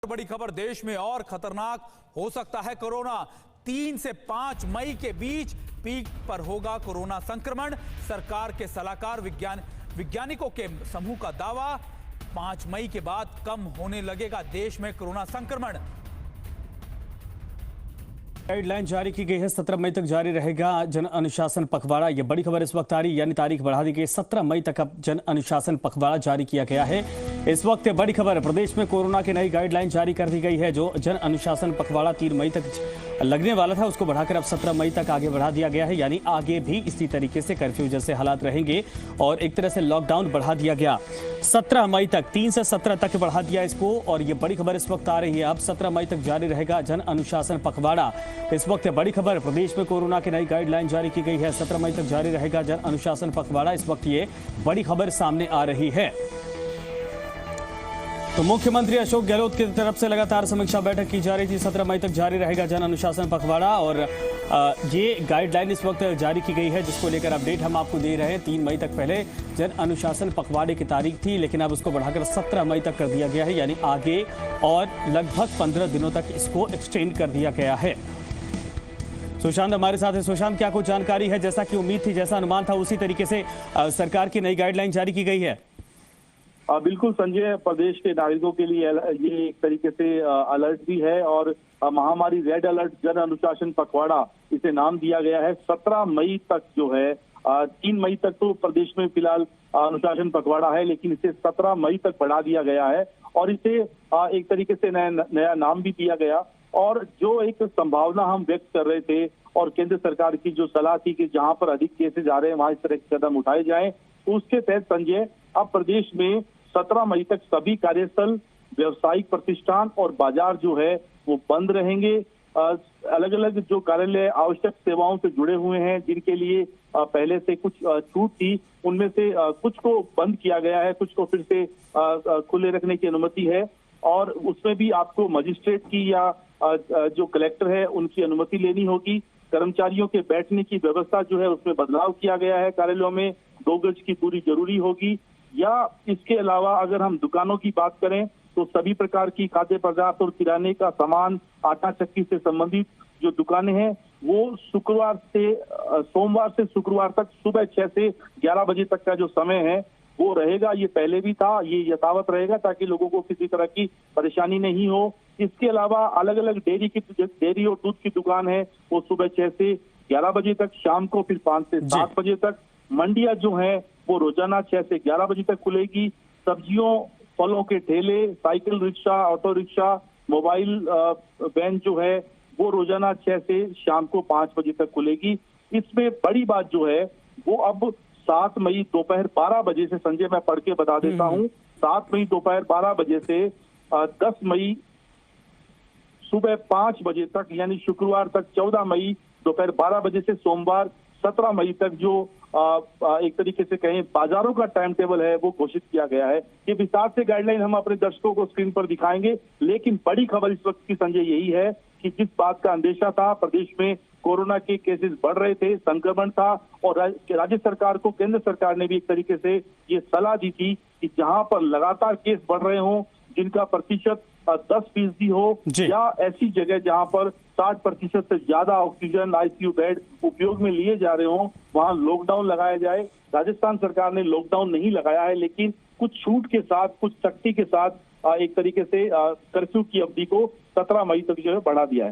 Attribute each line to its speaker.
Speaker 1: बड़ी खबर, देश में और खतरनाक हो सकता है कोरोना। 3 से 5 मई के बीच पीक पर होगा कोरोना संक्रमण। सरकार के सलाहकार वैज्ञानिकों के समूह का दावा, 5 मई के बाद कम होने लगेगा देश में कोरोना संक्रमण।
Speaker 2: गाइडलाइन जारी की गई है, 17 मई तक जारी रहेगा जन अनुशासन पखवाड़ा। ये बड़ी खबर इस वक्त आ रही, यानी तारीख बढ़ा दी गई, 17 मई तक अब जन अनुशासन पखवाड़ा जारी किया गया है। इस वक्त बड़ी खबर, प्रदेश में कोरोना की नई गाइडलाइन जारी कर दी गई है। जो जन अनुशासन पखवाड़ा 3 मई तक लगने वाला था, उसको बढ़ाकर अब 17 मई तक आगे बढ़ा दिया गया है। यानी आगे भी इसी तरीके से कर्फ्यू जैसे हालात रहेंगे और एक तरह से लॉकडाउन बढ़ा दिया गया 17 मई तक, 3 से 17 तक बढ़ा दिया इसको। और ये बड़ी खबर इस वक्त आ रही है, अब 17 मई तक जारी रहेगा जन अनुशासन पखवाड़ा। इस वक्त बड़ी खबर, प्रदेश में कोरोना की नई गाइडलाइन जारी की गई है, 17 मई तक जारी रहेगा जन अनुशासन पखवाड़ा। इस वक्त ये बड़ी खबर सामने आ रही है। तो मुख्यमंत्री अशोक गहलोत की तरफ से लगातार समीक्षा बैठक की जा रही थी। 17 मई तक जारी रहेगा जन अनुशासन पखवाड़ा और ये गाइडलाइन इस वक्त जारी की गई है, जिसको लेकर अपडेट हम आपको दे रहे हैं। 3 मई तक पहले जन अनुशासन पखवाड़े की तारीख थी, लेकिन अब उसको बढ़ाकर 17 मई तक कर दिया गया है। यानी आगे और लगभग 15 दिनों तक इसको एक्सटेंड कर दिया गया है। सुशांत हमारे साथ है। सुशांत, क्या कुछ जानकारी है? जैसा कि उम्मीद थी, जैसा अनुमान था, उसी तरीके से सरकार की नई गाइडलाइन जारी की गई है।
Speaker 3: बिल्कुल संजय, प्रदेश के नागरिकों के लिए ये एक तरीके से अलर्ट भी है और महामारी रेड अलर्ट जन अनुशासन पखवाड़ा इसे नाम दिया गया है। 17 मई तक जो है, 3 मई तक तो प्रदेश में फिलहाल अनुशासन पखवाड़ा है, लेकिन इसे 17 मई तक बढ़ा दिया गया है और इसे एक तरीके से नया नाम भी दिया गया। और जो एक संभावना हम व्यक्त कर रहे थे और केंद्र सरकार की जो सलाह थी कि जहां पर अधिक केसेज आ रहे हैं वहां इस तरह के कदम उठाए जाएं, तो उसके तहत संजय अब प्रदेश में 17 मई तक सभी कार्यस्थल, व्यावसायिक प्रतिष्ठान और बाजार जो है वो बंद रहेंगे। अलग अलग जो कार्यालय आवश्यक सेवाओं से जुड़े हुए हैं, जिनके लिए पहले से कुछ छूट थी, उनमें से कुछ को बंद किया गया है, कुछ को फिर से खुले रखने की अनुमति है। और उसमें भी आपको मजिस्ट्रेट की या जो कलेक्टर है उनकी अनुमति लेनी होगी। कर्मचारियों के बैठने की व्यवस्था जो है उसमें बदलाव किया गया है। कार्यालयों में 2 गज की दूरी जरूरी होगी। या इसके अलावा अगर हम दुकानों की बात करें तो सभी प्रकार की खाद्य पदार्थ और किराने का सामान, आटा चक्की से संबंधित जो दुकानें हैं वो सोमवार से शुक्रवार तक सुबह 6 से 11 बजे तक का जो समय है वो रहेगा। ये पहले भी था, ये यथावत रहेगा ताकि लोगों को किसी तरह की परेशानी नहीं हो। इसके अलावा अलग अलग डेयरी और दूध की दुकान है वो सुबह 6 से 11 बजे तक, शाम को फिर 5 से 7 बजे तक। मंडियां जो है वो रोजाना 6 से 11 बजे तक खुलेगी। सब्जियों, फलों के ठेले, cycle rickshaw, auto rickshaw, mobile van जो है वो रोजाना 6 से शाम को 5 बजे तक खुलेगी। इसमें बड़ी बात जो है वो अब 7 मई दोपहर 12 बजे से, संजय मैं पढ़ के बता देता हूँ, 7 मई दोपहर 12 बजे से 10 मई सुबह 5 बजे तक, यानी शुक्रवार तक 14 मई दोपहर 12 बजे से सोमवार 17 मई तक जो एक तरीके से कहें बाजारों का टाइम टेबल है वो घोषित किया गया है। ये विस्तार से गाइडलाइन हम अपने दर्शकों को स्क्रीन पर दिखाएंगे, लेकिन बड़ी खबर इस वक्त की संजय यही है कि जिस बात का अंदेशा था, प्रदेश में कोरोना के केसेस बढ़ रहे थे, संक्रमण था और राज्य सरकार को केंद्र सरकार ने भी एक तरीके से ये सलाह दी थी कि जहां पर लगातार केस बढ़ रहे हों, जिनका प्रतिशत 10% हो, या ऐसी जगह जहां पर 60% से ज्यादा ऑक्सीजन, आईसीयू बेड उपयोग में लिए जा रहे हों, वहां लॉकडाउन लगाया जाए। राजस्थान सरकार ने लॉकडाउन नहीं लगाया है, लेकिन कुछ छूट के साथ, कुछ सख्ती के साथ एक तरीके से कर्फ्यू की अवधि को 17 मई तक जो है बढ़ा दिया है।